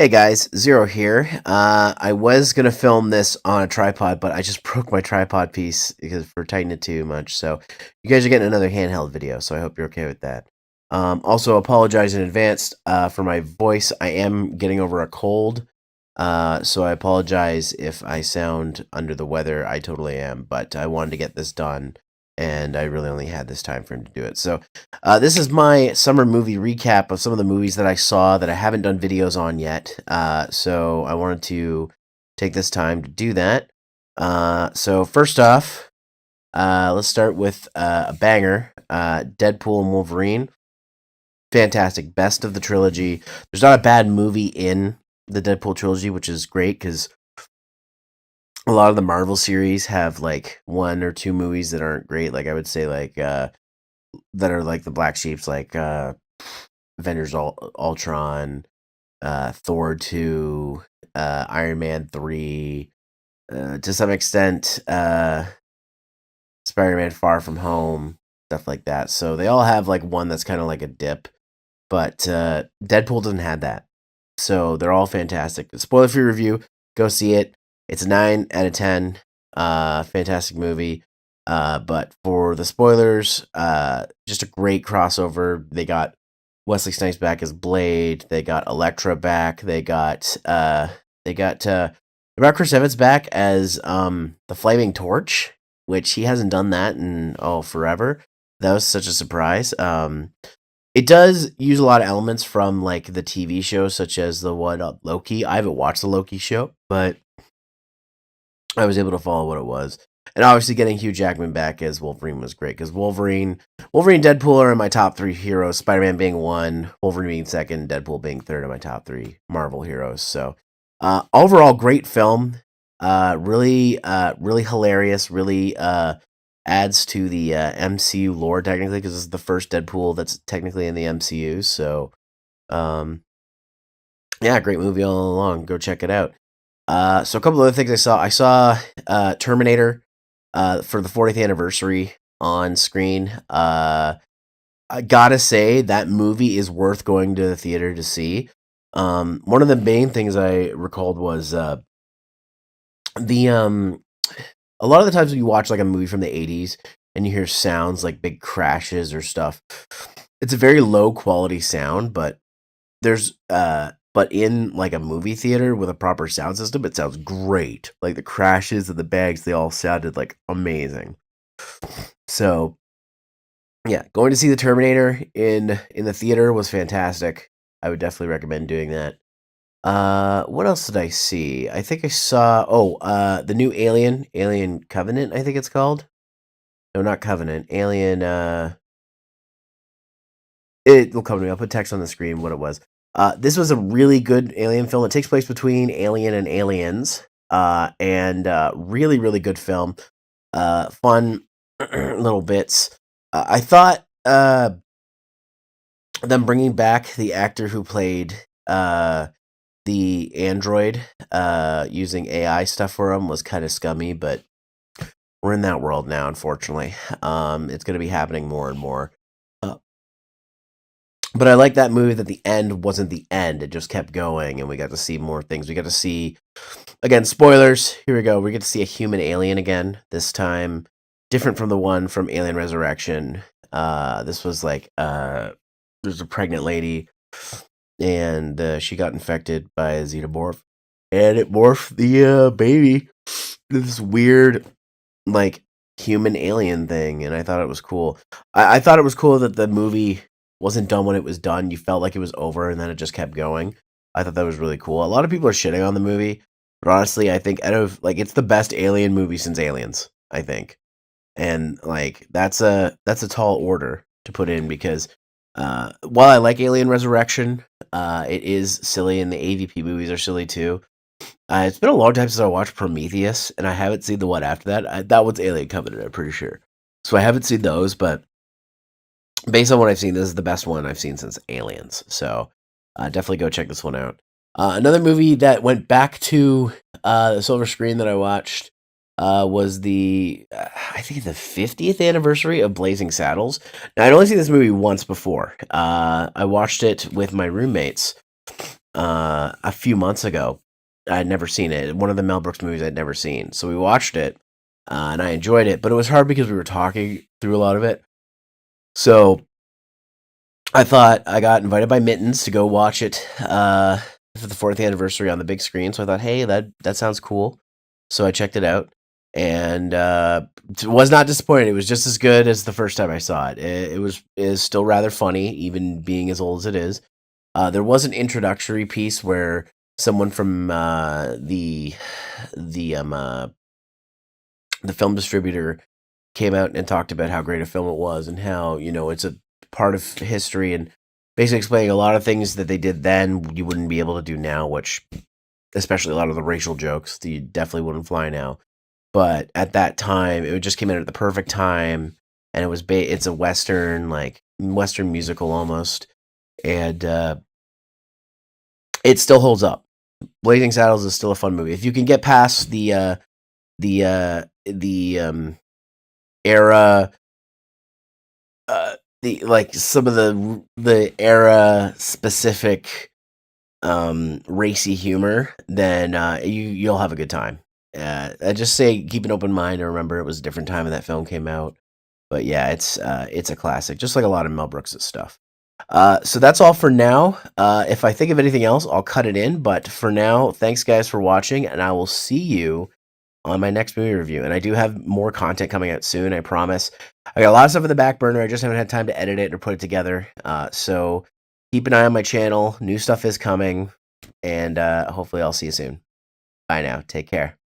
Hey guys, Zero here. I was gonna film this on a tripod, but I just broke my tripod piece because for tightening it too much. So you guys are getting another handheld video. So I hope you're okay with that. Also, apologize in advance for my voice. I am getting over a cold, so I apologize if I sound under the weather. I totally am, but I wanted to get this done, and I really only had this time frame to do it. So this is my summer movie recap of some of the movies that I saw that I haven't done videos on yet. So I wanted to take this time to do that. So first off, let's start with a banger, Deadpool and Wolverine. Fantastic, best of the trilogy. There's not a bad movie in the Deadpool trilogy, which is great because a lot of the Marvel series have like one or two movies that aren't great. Like I would say, like that are like the black sheeps, like Avengers Ultron, Thor 2, Iron Man 3, to some extent, Spider Man Far From Home, stuff like that. So they all have like one that's kind of like a dip, but Deadpool doesn't have that. So they're all fantastic. Spoiler free review, go see it. It's a 9 out of 10. Fantastic movie. But for the spoilers, just a great crossover. They got Wesley Snipes back as Blade. They got Elektra back. They got Chris Evans back as the Flaming Torch, which he hasn't done that in forever. That was such a surprise. It does use a lot of elements from like the TV shows, such as the one Loki. I haven't watched the Loki show, but I was able to follow what it was. And obviously getting Hugh Jackman back as Wolverine was great because Wolverine and Deadpool are in my top 3 heroes, Spider-Man being 1, Wolverine being 2nd, Deadpool being 3rd of my top 3 Marvel heroes. So overall great film. Really hilarious, really adds to the MCU lore technically because this is the first Deadpool that's technically in the MCU. So yeah, great movie all along. Go check it out. So a couple of other things I saw. I saw Terminator for the 40th anniversary on screen. I gotta say that movie is worth going to the theater to see. One of the main things I recalled was the a lot of the times when you watch like a movie from the 80s and you hear sounds like big crashes or stuff, it's a very low quality sound, but there's but in like a movie theater with a proper sound system, it sounds great. Like the crashes and the bangs, they all sounded like amazing. So yeah, going to see the Terminator in the theater was fantastic. I would definitely recommend doing that. What else did I see? I think I saw the new Alien Covenant, I think it's called. No, not Covenant. Alien it will come to me. I'll put text on the screen what it was. This was a really good alien film. It takes place between Alien and Aliens. And really, really good film. Fun little bits. I thought them bringing back the actor who played the android using AI stuff for him was kind of scummy, but we're in that world now, unfortunately. It's going to be happening more and more. But I like that movie that the end wasn't the end. It just kept going, and we got to see more things. We got to see, again, spoilers. Here we go. We get to see a human alien again, this time different from the one from Alien Resurrection. This was like, there's a pregnant lady, and she got infected by a xenomorph, and it morphed the baby into this weird, like, human alien thing, and I thought it was cool. I thought it was cool that the movie wasn't done when it was done. You felt like it was over, and then it just kept going. I thought that was really cool. A lot of people are shitting on the movie, but honestly, I think out of like it's the best alien movie since Aliens, I think. And like that's a tall order to put in because while I like Alien Resurrection, it is silly, and the AVP movies are silly too. It's been a long time since I watched Prometheus, and I haven't seen the one after that. That one's Alien Covenant, I'm pretty sure. So I haven't seen those, but based on what I've seen, this is the best one I've seen since Aliens. So definitely go check this one out. Another movie that went back to the silver screen that I watched was I think the 50th anniversary of Blazing Saddles. Now, I'd only seen this movie once before. I watched it with my roommates, a few months ago. I had never seen it. One of the Mel Brooks movies I'd never seen. So we watched it, and I enjoyed it. But it was hard because we were talking through a lot of it. So I thought I got invited by Mittens to go watch it for the 4th anniversary on the big screen. So I thought, hey, that sounds cool. So I checked it out, and was not disappointed. It was just as good as the first time I saw it. It is still rather funny, even being as old as it is. There was an introductory piece where someone from the the film distributor came out and talked about how great a film it was and how, it's a part of history, and basically explaining a lot of things that they did then you wouldn't be able to do now, which, especially a lot of the racial jokes, you definitely wouldn't fly now. But at that time, it just came out at the perfect time, and it's a western, like western musical almost, and it still holds up. Blazing Saddles is still a fun movie if you can get past the era, the like some of the era specific racy humor, then you'll have a good time. I just say keep an open mind and remember it was a different time when that film came out. But yeah, it's a classic, just like a lot of Mel Brooks' stuff. So that's all for now. If I think of anything else, I'll cut it in. But for now, thanks guys for watching, and I will see you on my next movie review. And I do have more content coming out soon, I promise. I got a lot of stuff in the back burner. I just haven't had time to edit it or put it together. So keep an eye on my channel. New stuff is coming, and hopefully I'll see you soon. Bye now. Take care.